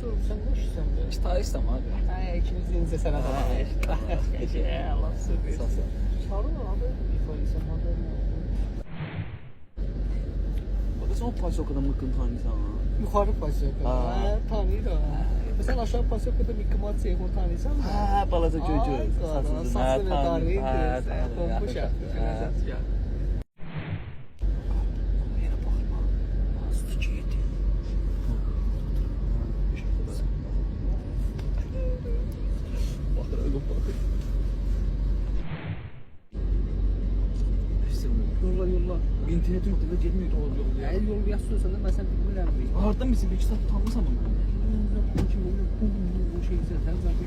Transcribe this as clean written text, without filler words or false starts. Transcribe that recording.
sorub sən nə işsən be? İştahiysam abi. Hə, ikimiz yenicə sənə Ha, danışırıq. Allah süper. Sağ ol. Sarı abi, ifadəsən haber nə? O da sen o pasokadan mıkkın tanıysan ha. Yuxarı pasiyoka. Ha. Hə, tanıyıram. Məsələn aşağı pasiyokada Mickey Mouse tanıysan mı? Ha, balaca çocuğu. Ay, saçlı ve darbe indirsən. Bomboş yaptın. Yere bakma. Hasta çiğdi. Bakır öyle bakır. Yolla. İnternet yok da gelmiyor da oluyor ya. Əl yol yazıyorsan da mən sən bilmirəm bir. Hardan mısın? Bir iki saat utanmışsam mı? Bu şey sən zaten